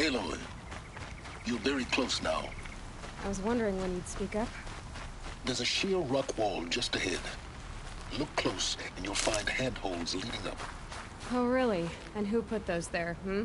Aloy, you're very close now. I was wondering when you'd speak up. There's a sheer rock wall just ahead. Look close, and you'll find handholds leading up. Oh, really? And who put those there, hmm?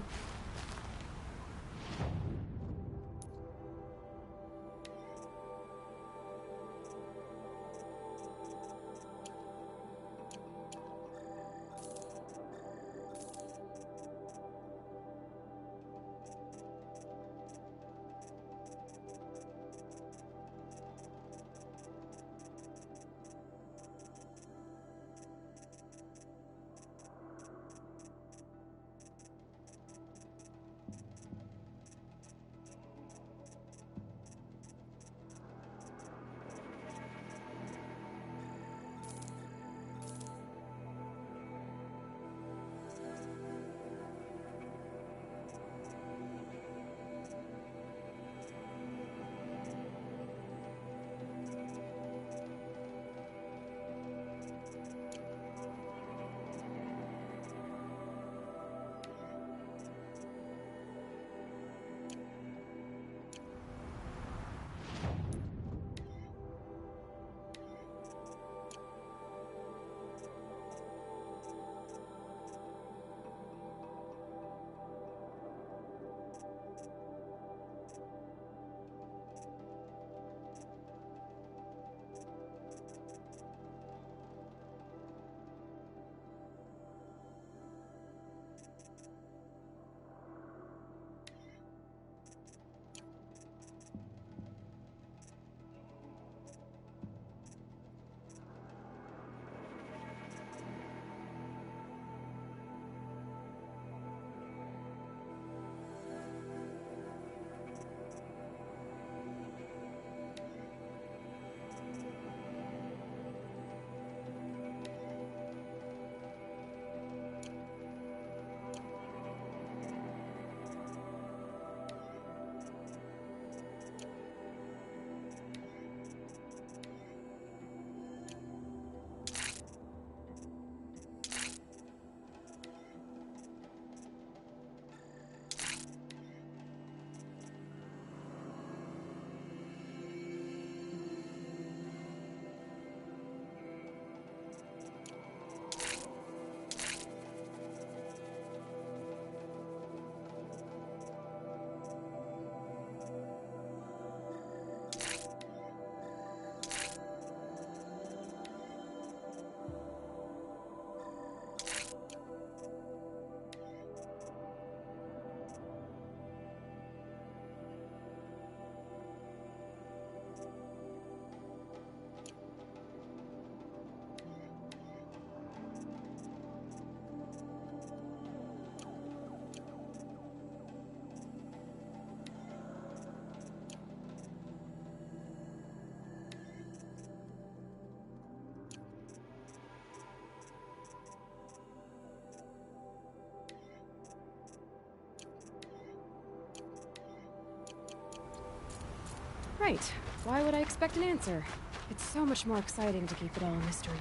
Right. Why would I expect an answer? It's so much more exciting to keep it all a mystery.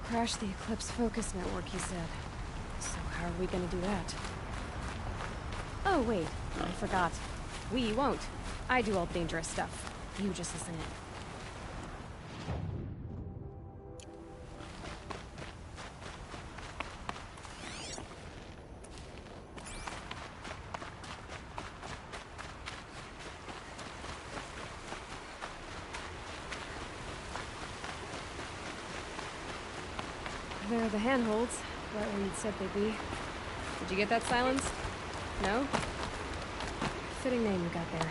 Crash the Eclipse focus network, he said. So how are we gonna do that? Oh, wait. I forgot. We won't. I do all the dangerous stuff. You just listen in. There are the handholds, right where you'd said they'd be. Did you get that silence? No? Fitting name you got there.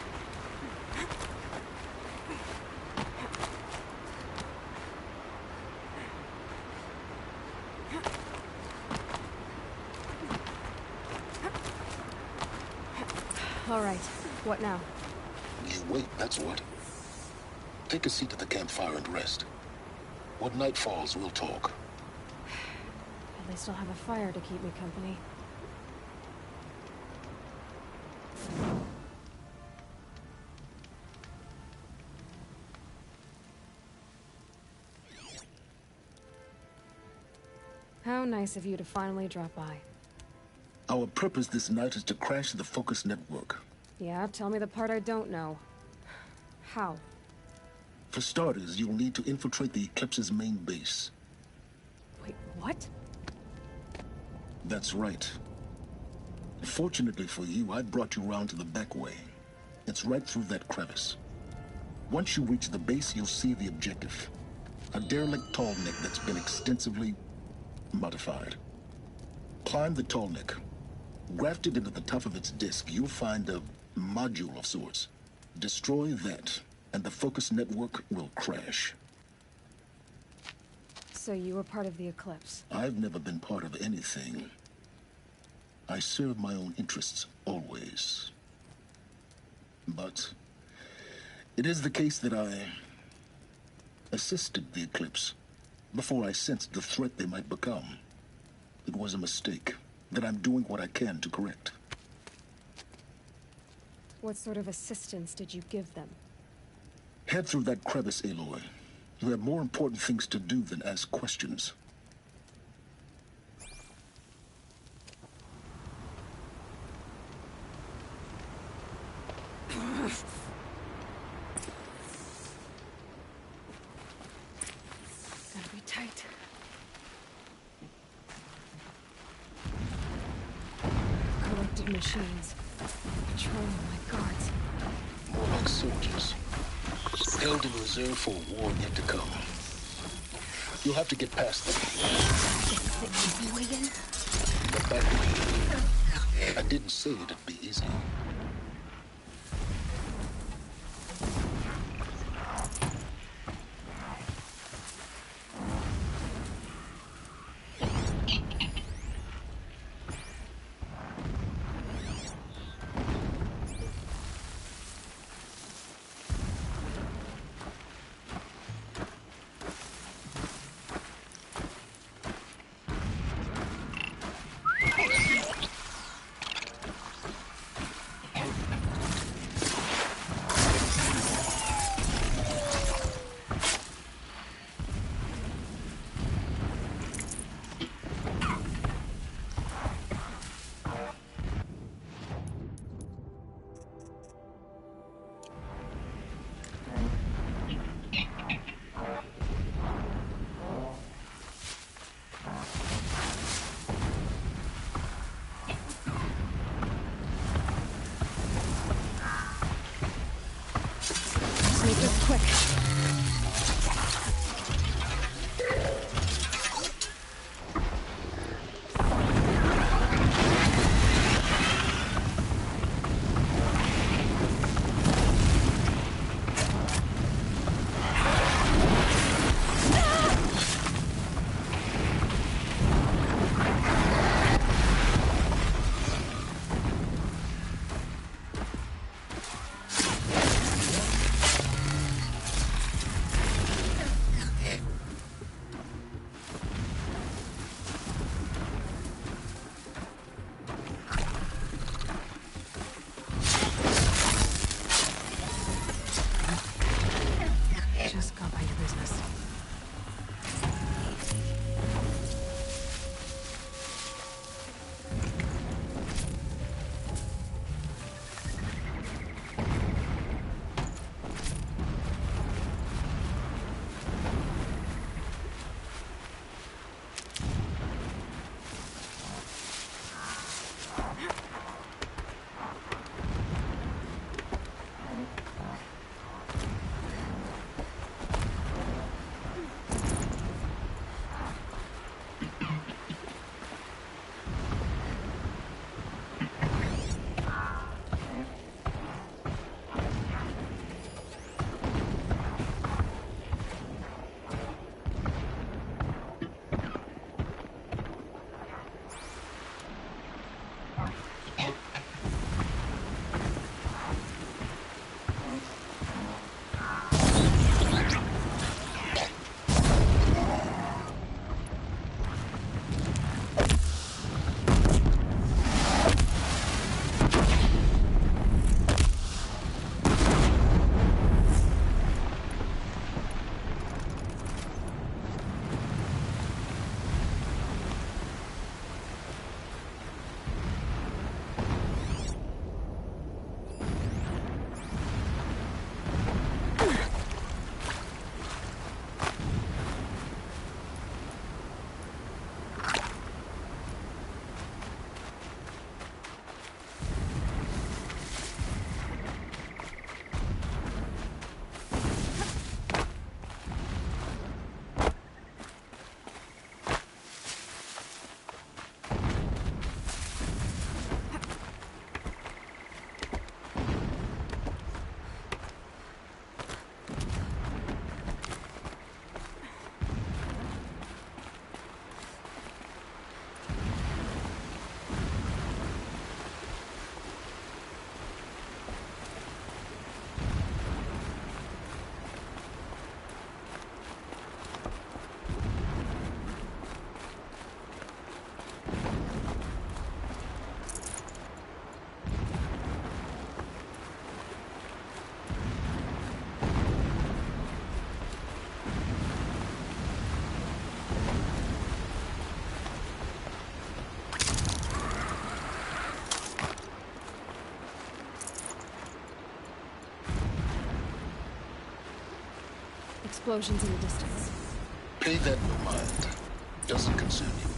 All right, what now? You wait, that's what. Take a seat at the campfire and rest. When night falls, we'll talk. At least I'll have a fire to keep me company. How nice of you to finally drop by. I Our purpose this night is to crash the focus network. Yeah, tell me the part I don't know. How? For starters, you'll need to infiltrate the Eclipse's main base. Wait, what? That's right. Fortunately for you, I brought you round to the back way. It's right through that crevice. Once you reach the base, you'll see the objective. A derelict tall neck that's been extensively modified. Climb the tall neck. Grafted into the top of its disk, you'll find a module of sorts. Destroy that, and the focus network will crash. So you were part of the Eclipse? I've never been part of anything. I serve my own interests, always. But it is the case that I assisted the Eclipse before I sensed the threat they might become. It was a mistake that I'm doing what I can to correct. What sort of assistance did you give them? Head through that crevice, Aloy. You have more important things to do than ask questions. Gotta be tight. Corrupted machines. Patrolling my guards. More like soldiers. Held in reserve for a war yet to come. You'll have to get past them. The easy way in? But back then, I didn't say it'd be easy. explosions in the distance. Pay that no mind. Doesn't concern you.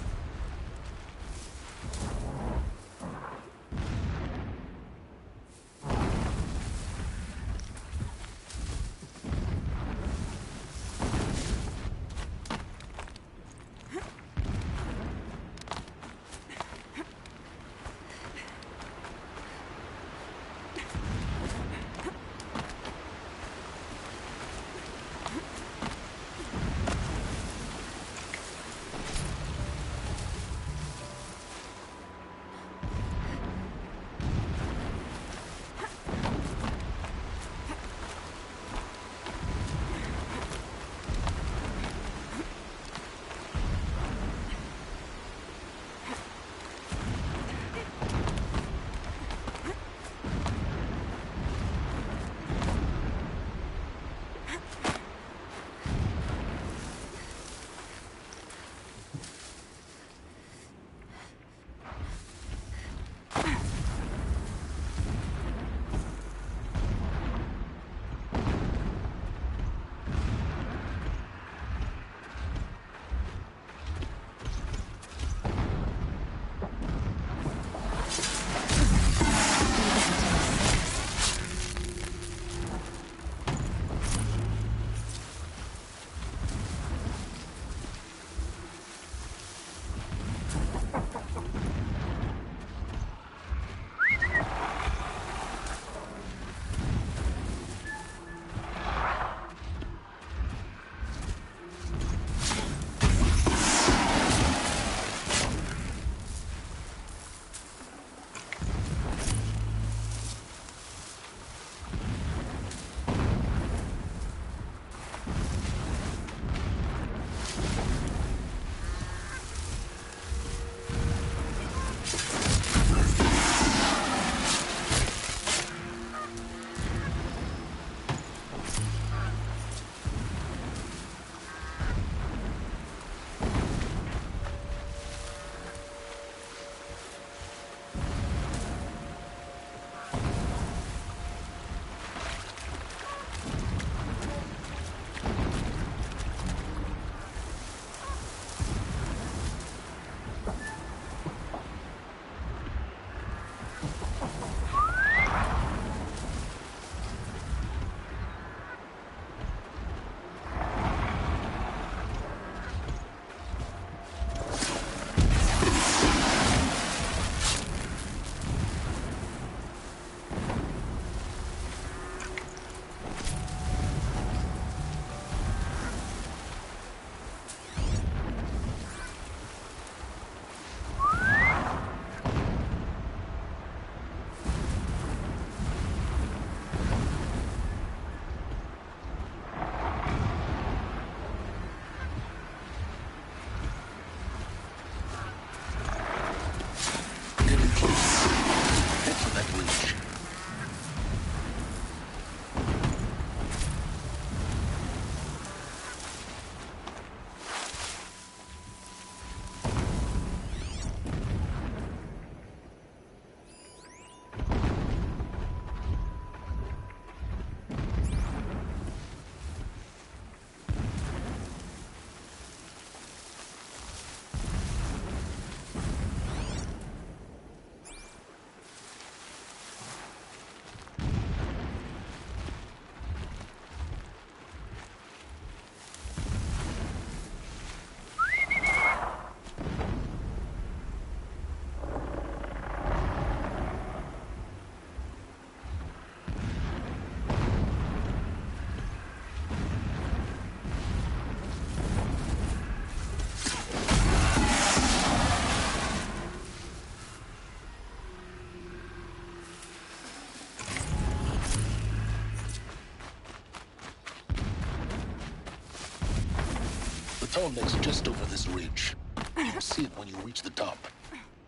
The tunnel's just over this ridge. You'll see it when you reach the top.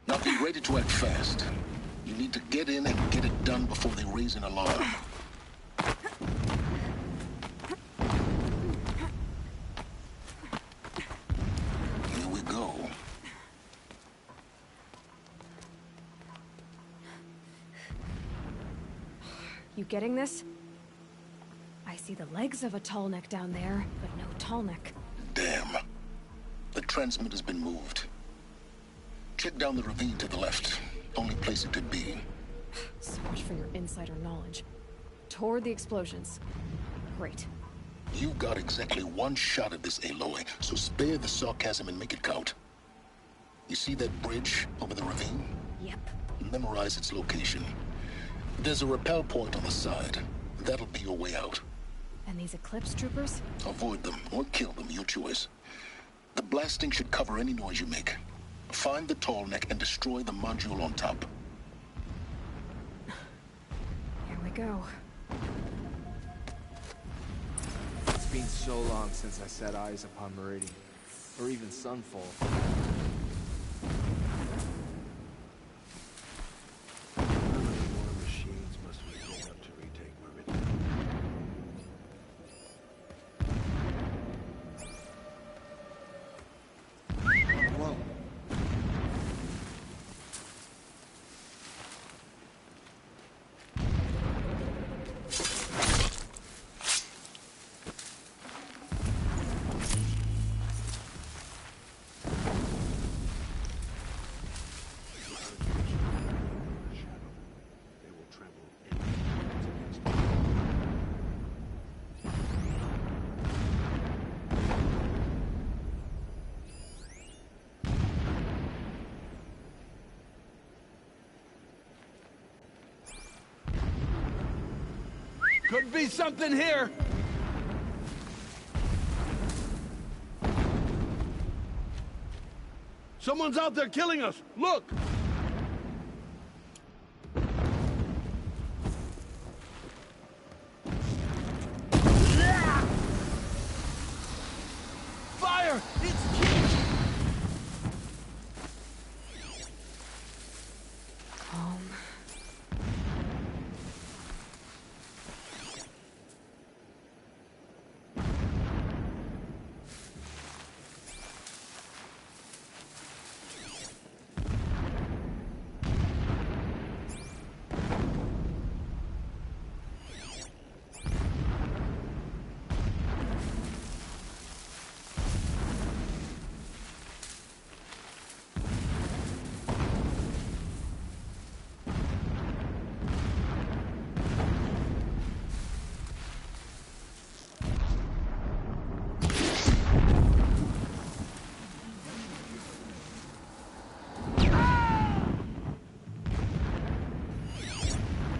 Now be ready to act fast. You need to get in and get it done before they raise an alarm. Here we go. You getting this? I see see the legs of a tall neck down there, but no tall neck. Damn. The transmitter's been moved. Check down the ravine to the left. Only place it could be. So much for your insider knowledge. Toward the explosions. Great. You got exactly one shot at this, Aloy, so spare the sarcasm and make it count. You see that bridge over the ravine? Yep. Memorize its location. There's a rappel point on the side. That'll be your way out. And these Eclipse troopers? Avoid them or kill them, your choice. The blasting should cover any noise you make. Find the tall neck and destroy the module on top. Here we go. It's been so long since I set eyes upon Meridian, or even Sunfall. How many more machines must we bring up to retake Meridian? Whoa. They will tremble anything against us. Could be something here! Someone's out there killing us! Look! Fire! It's kids! Calm.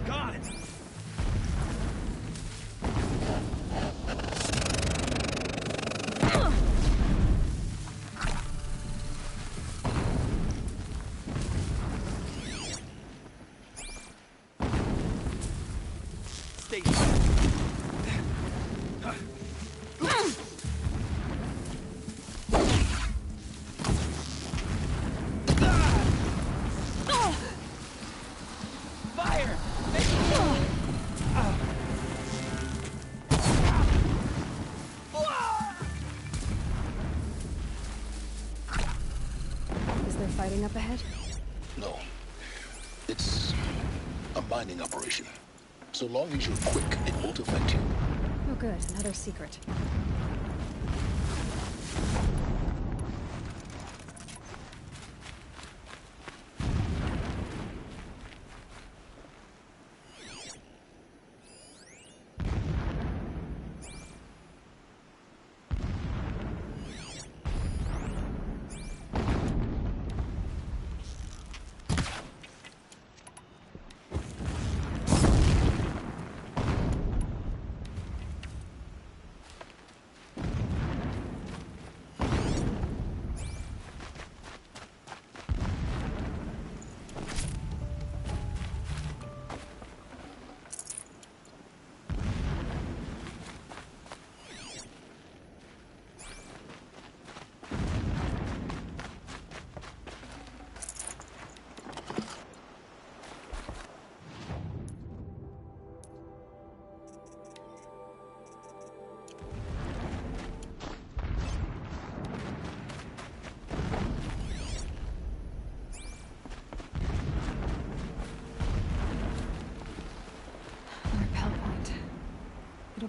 Got it! Stay Fire! Is there fighting up ahead? No. It's a mining operation. So long as you're quick, it won't affect you. Oh good, another secret.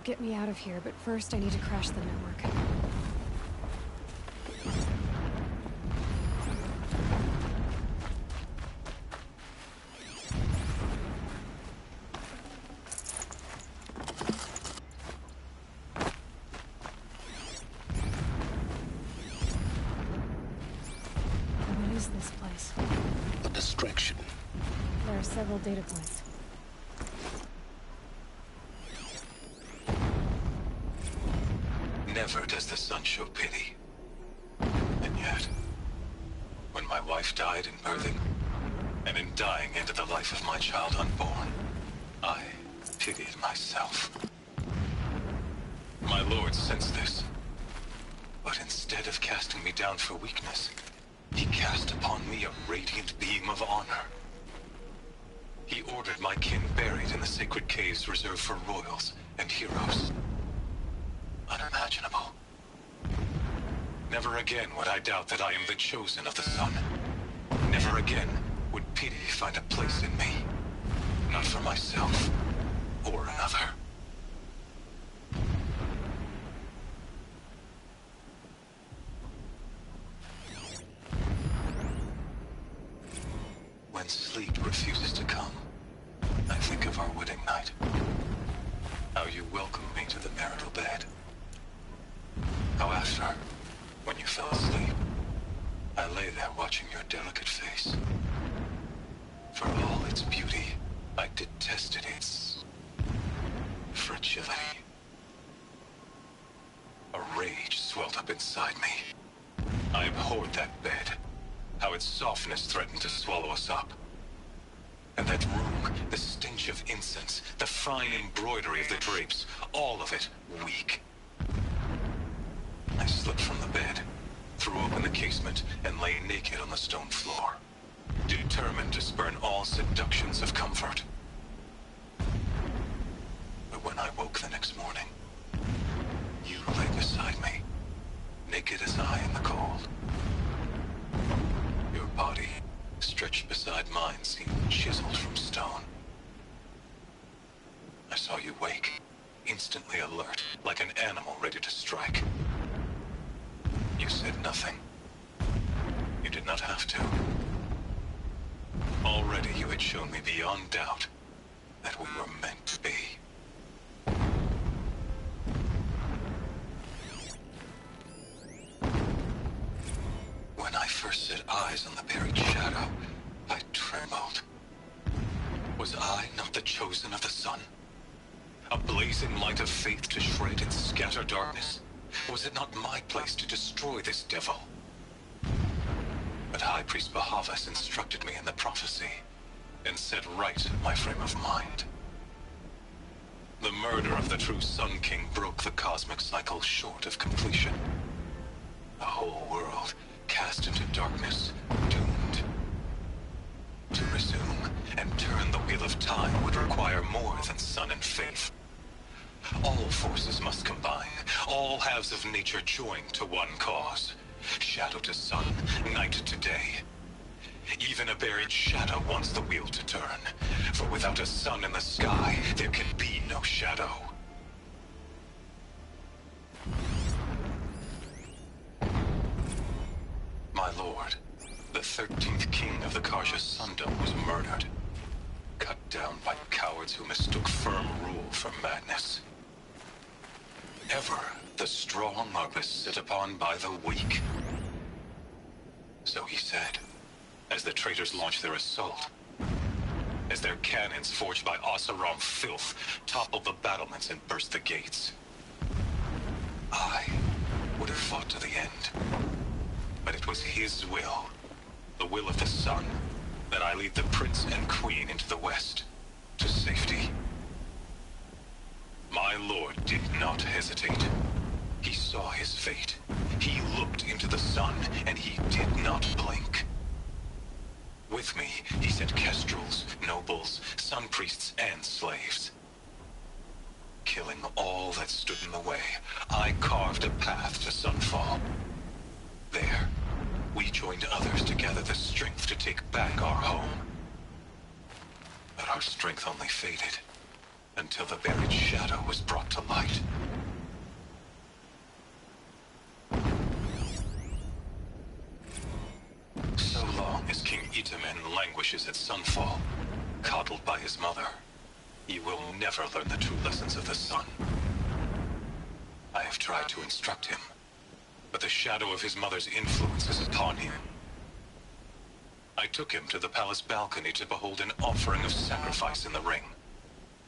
get me out of here, but first I need to crash the network. What is this place? A distraction. There are several data points. Never does the sun show pity. And yet, when my wife died in birthing, and in dying ended the life of my child unborn, I pitied myself. My lord sensed this, but instead of casting me down for weakness, he cast upon me a radiant beam of honor. He ordered my kin buried in the sacred caves reserved for royals and heroes. Unimaginable. Never again would I doubt that I am the chosen of the sun. Never again would pity find a place in me. Not for myself or another. When sleep refuses to come, I think of our wedding night. How you welcomed me to the marital bed. How after, when you fell asleep, I lay there watching your delicate face. For all its beauty, I detested its fragility. A rage swelled up inside me. I abhorred that bed, how its softness threatened to swallow us up. And that room, the stench of incense, the fine embroidery of the drapes, all of it weak. I slipped from the bed, threw open the casement, and lay naked on the stone floor, determined to spurn all seductions of comfort. But when I woke the next morning, you lay beside me, naked as I in the cold. Your body, stretched beside mine, seemed chiseled from stone. I saw you wake, instantly alert, like an animal ready to strike. You said nothing. You did not have to. Already you had shown me beyond doubt that we were meant to be. When I first set eyes on the buried shadow, I trembled. Was I not the chosen of the sun? A blazing light of faith to shred and scatter darkness? Was it not my place to destroy this devil? But High Priest Bahavas instructed me in the prophecy, and set right my frame of mind. The murder of the true Sun King broke the cosmic cycle short of completion. The whole world cast into darkness, doomed. To resume and turn the wheel of time would require more than sun and faith. All forces must combine, all halves of nature join to one cause. Shadow to sun, night to day. Even a buried shadow wants the wheel to turn, for without a sun in the sky, there can be no shadow. My lord, the 13th king of the Karja Sundom was murdered. Cut down by cowards who mistook firm rule for madness. Ever the strong are beset upon by the weak. So he said, as the traitors launched their assault. As their cannons forged by Oseram filth toppled the battlements and burst the gates. I would have fought to the end. But it was his will, the will of the sun, that I lead the prince and queen into the west, to safety. My lord did not hesitate. He saw his fate. He looked into the sun, and he did not blink. With me, he sent kestrels, nobles, sun priests, and slaves. Killing all that stood in the way, I carved a path to sunfall. There, we joined others to gather the strength to take back our home. But our strength only faded until the buried shadow was brought to light. So long as King Itamen languishes at sunfall, coddled by his mother, he will never learn the true lessons of the sun. I have tried to instruct him, but the shadow of his mother's influence is upon him. I took him to the palace balcony to behold an offering of sacrifice in the ring,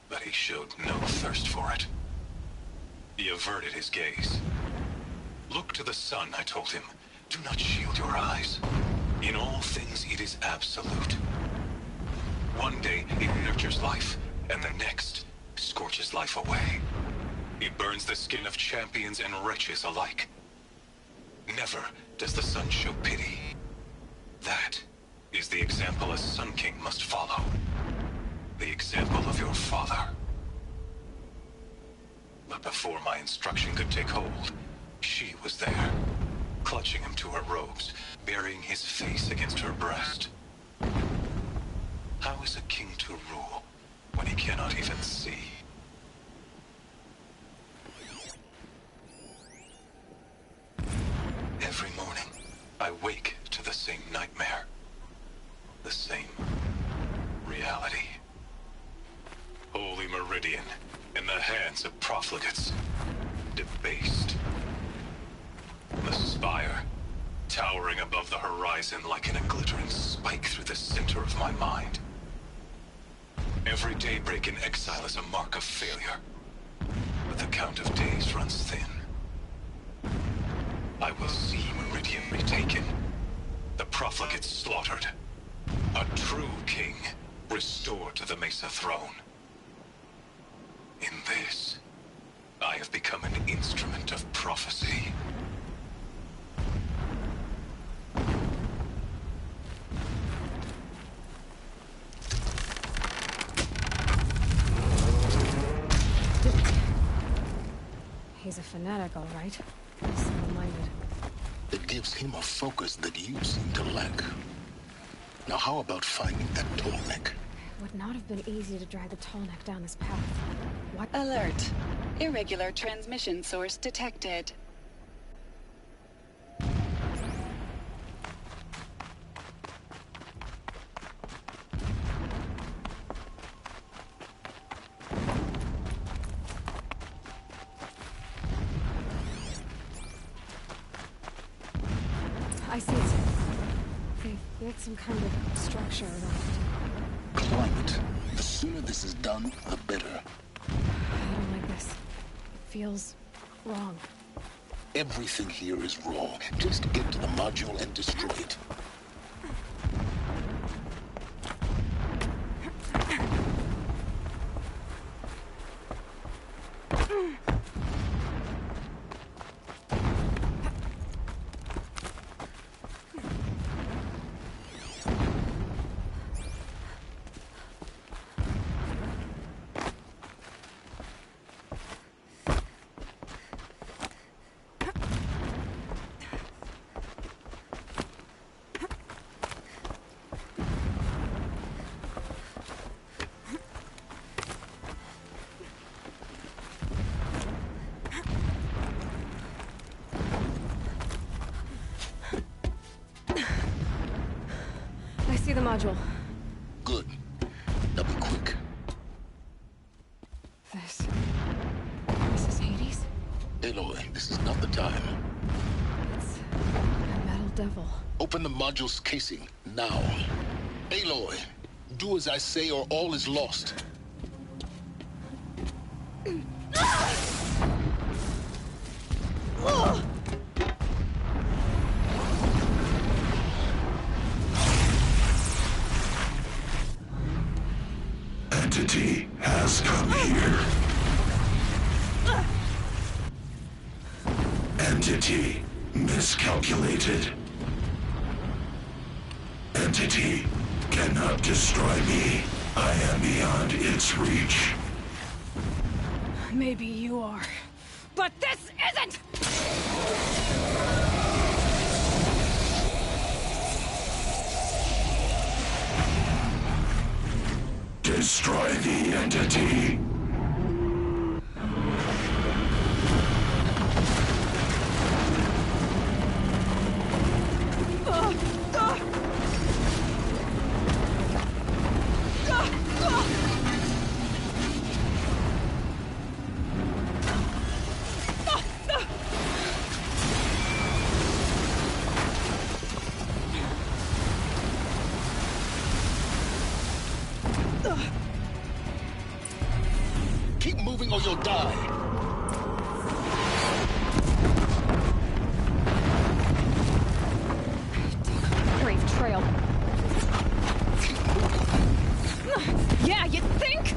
but he showed no thirst for it. He averted his gaze. Look to the sun, I told him. Do not shield your eyes. In all things, it is absolute. One day, it nurtures life, and the next, scorches life away. It burns the skin of champions and wretches alike. Never does the sun show pity. That is the example a Sun King must follow. The example of your father. But before my instruction could take hold, she was there, clutching him to her robes, burying his face against her breast. How is a king to rule when he cannot even see? Every morning, I wake to the same nightmare. The same reality. Holy Meridian, in the hands of profligates. Debased. The spire, towering above the horizon like a glittering spike through the center of my mind. Every daybreak in exile is a mark of failure, but the count of days runs thin. I will see Meridian retaken, the profligates slaughtered, a true king restored to the Mesa throne. In this, I have become an instrument of prophecy. He's a fanatic, all right. Single-minded. It gives him a focus that you seem to lack. Now how about finding that tallneck? It would not have been easy to drag the tallneck down this path. What? Alert. Irregular transmission source detected. I see it. They've built some kind of structure around Climb it. The sooner this is done, the better. it. I don't like this. It feels wrong. Everything here is wrong. Just get to the module and destroy it. I see the module. Good. Now be quick. This is Hades? Aloy, this is not the time. It's a metal devil. Open the module's casing, now. Aloy, do as I say or all is lost. Entity has come here. Entity miscalculated. Entity cannot destroy me. I am beyond its reach. Maybe you are. But this isn't! Destroy the entity. or you'll die. Brave trail. Yeah, you think?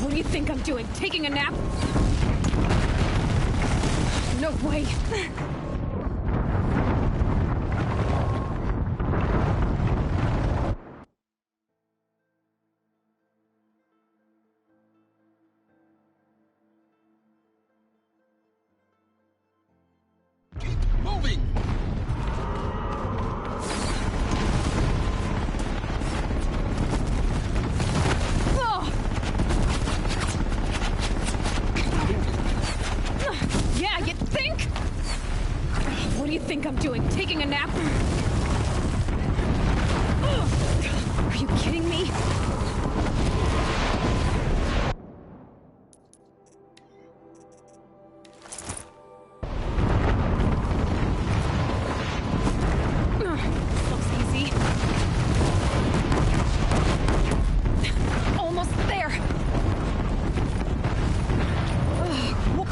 What do you think I'm doing? Taking a nap? No way. Moving! Yeah, you think? What do you think I'm doing? Taking a nap? Are you kidding me? Looks easy. Almost there.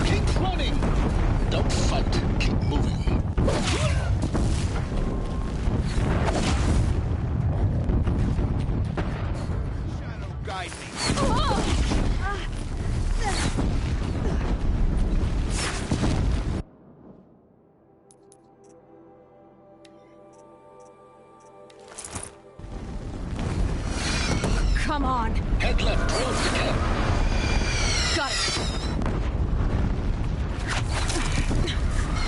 Keep running! Don't fight. Keep moving. Shadow guide me. Come on. Head left, towards the camp. Got it.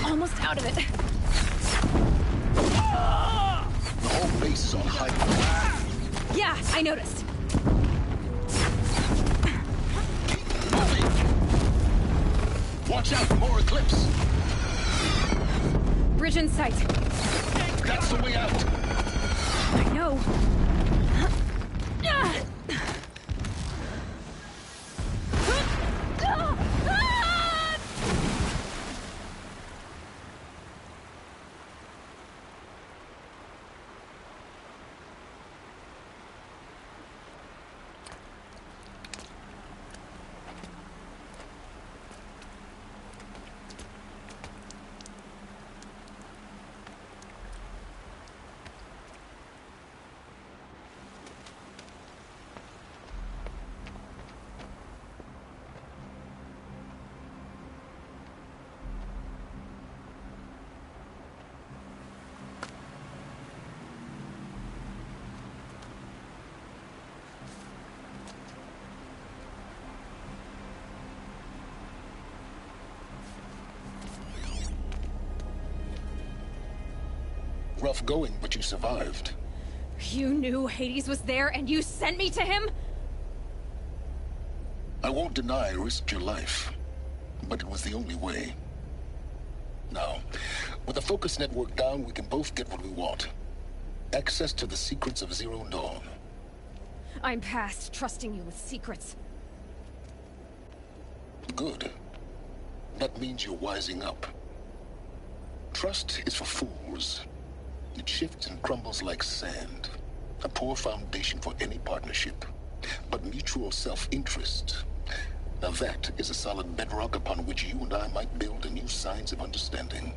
Almost out of it. The whole base is on high ground. Yeah, I noticed. Moving! Watch out, more eclipse. Bridge in sight. That's the way out. I know. Rough going, but you survived. You knew Hades was there and you sent me to him? I won't deny I risked your life, but it was the only way. Now, with the focus network down, we can both get what we want. Access to the secrets of Zero Dawn. I'm past trusting you with secrets. Good. That means you're wising up. Trust is for fools. It shifts and crumbles like sand. A poor foundation for any partnership. But mutual self-interest, now that is a solid bedrock upon which you and I might build a new science of understanding.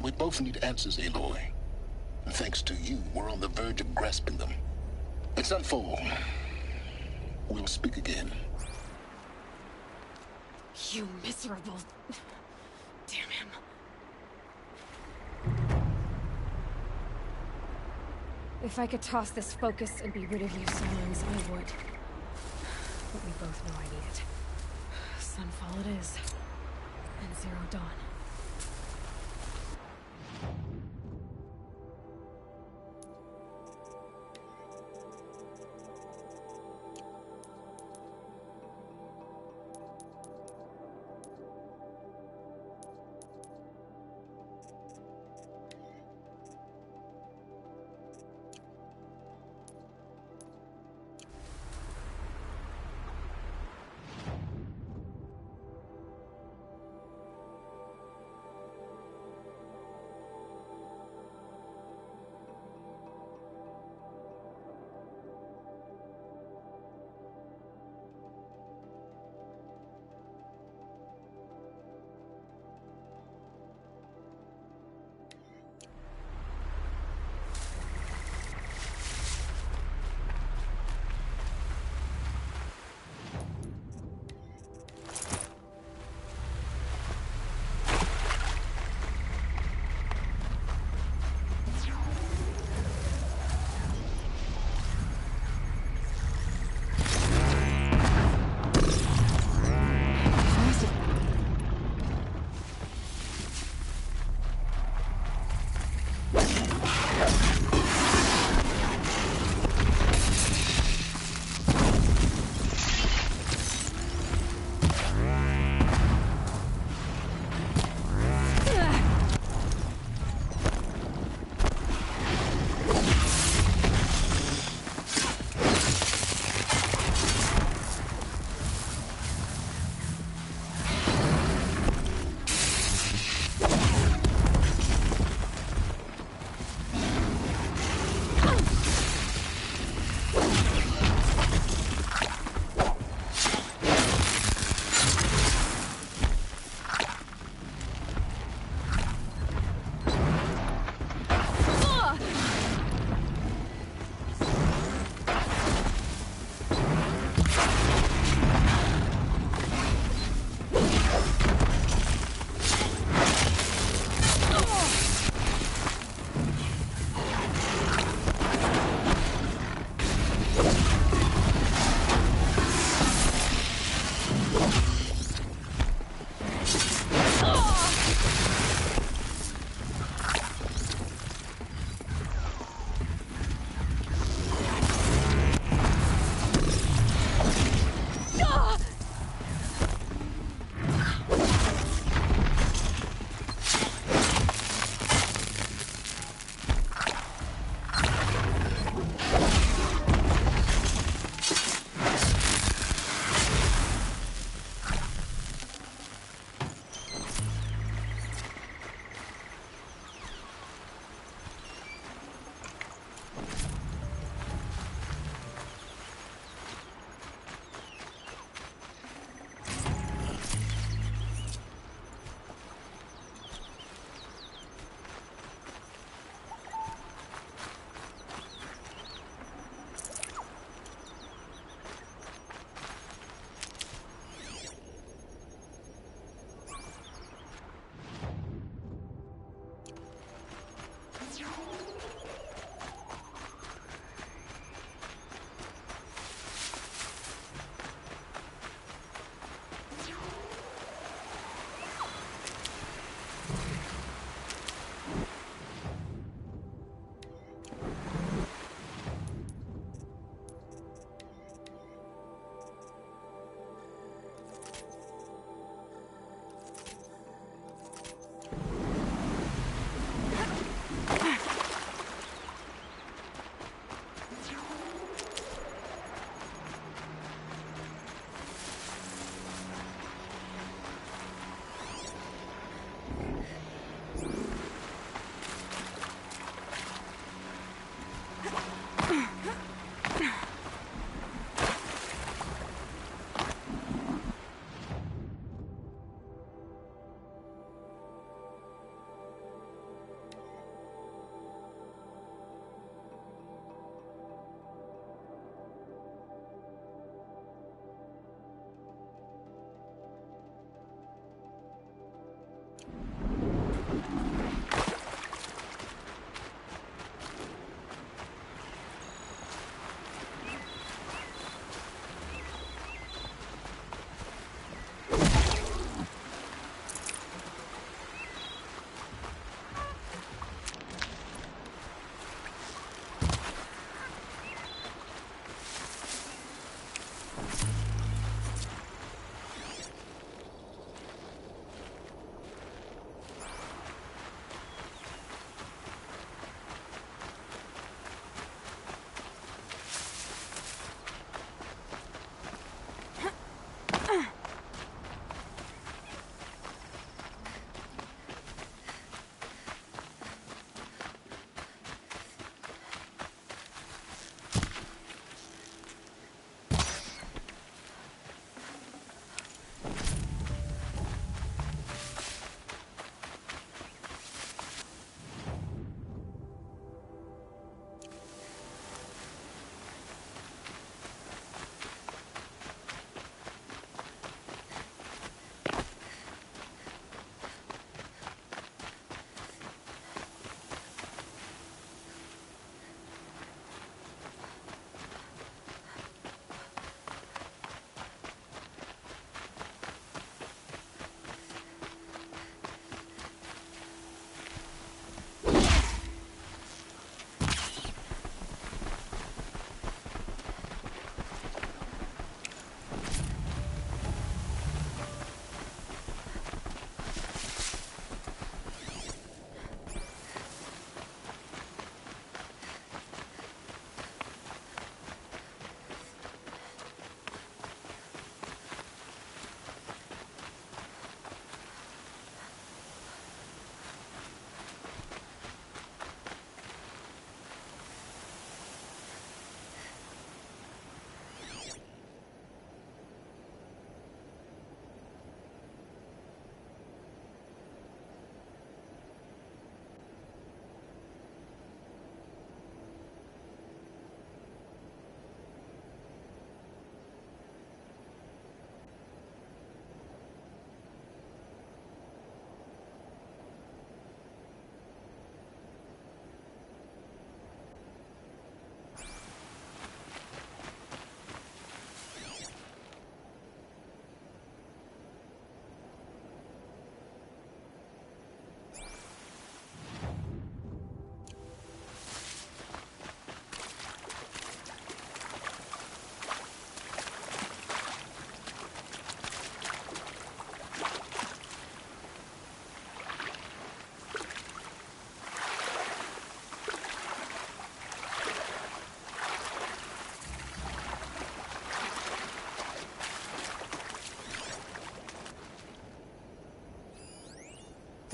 We both need answers, Aloy. And thanks to you, we're on the verge of grasping them. It's unfold. We'll speak again. You miserable... Damn him. If I could toss this focus and be rid of you, Simons, I would. But we both know I need it. Sunfall it is. And Zero Dawn.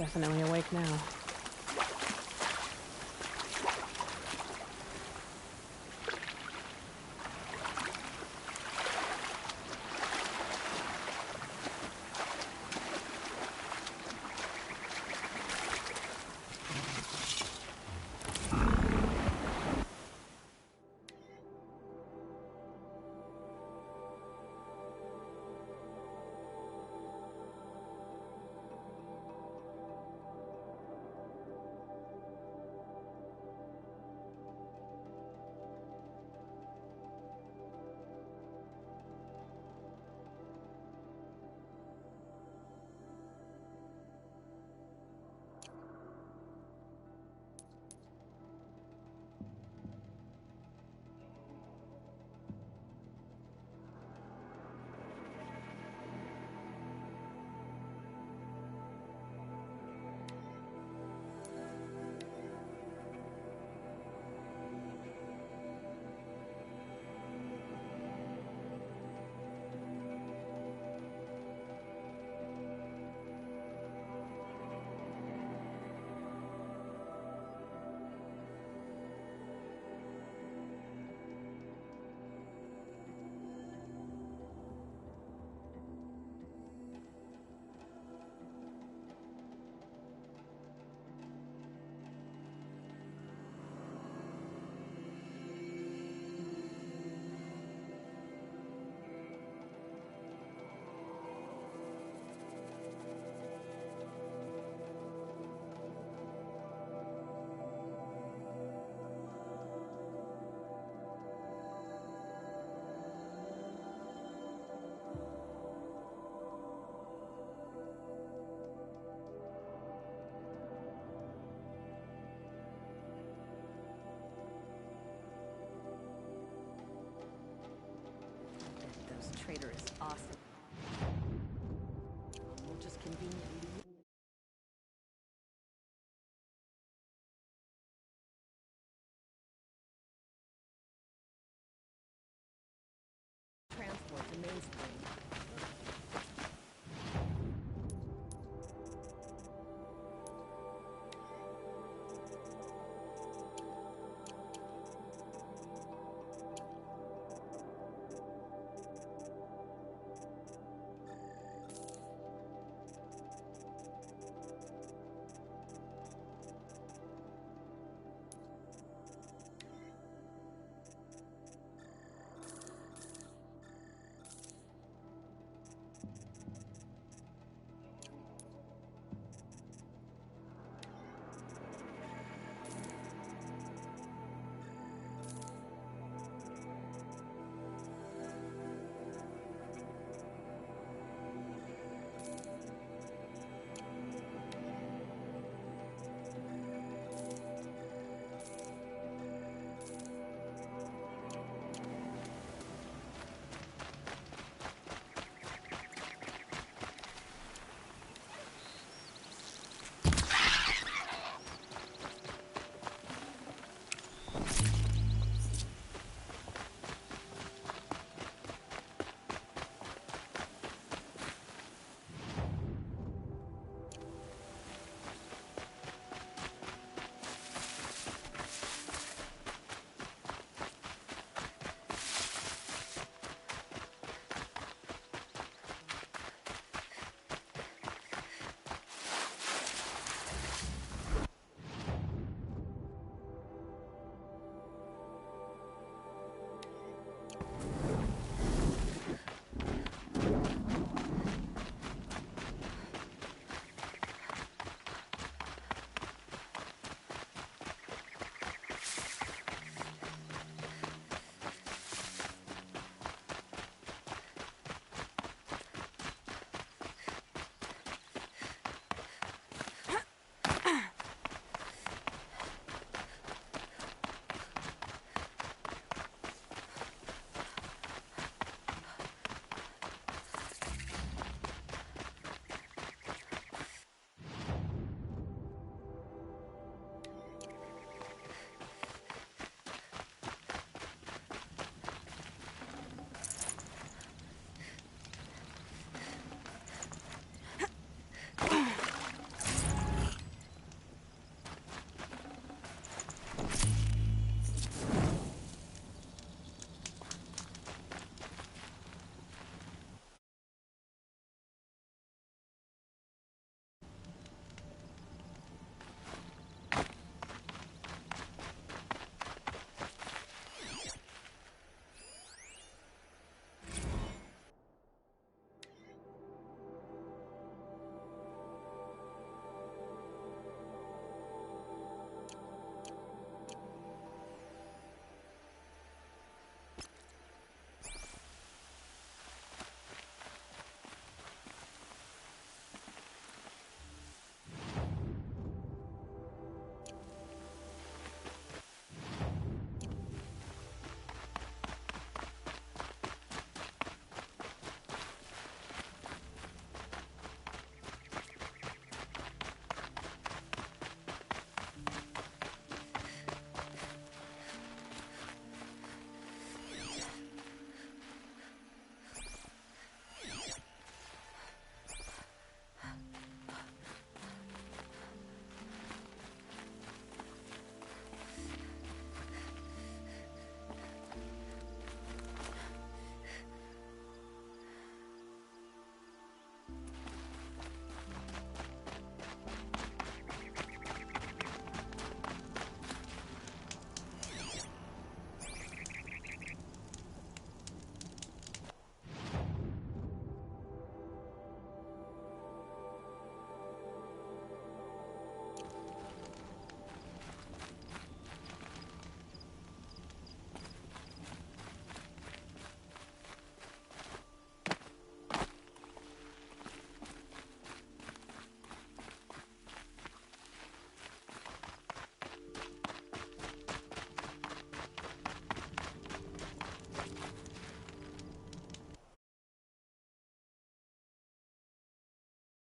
definitely awake now.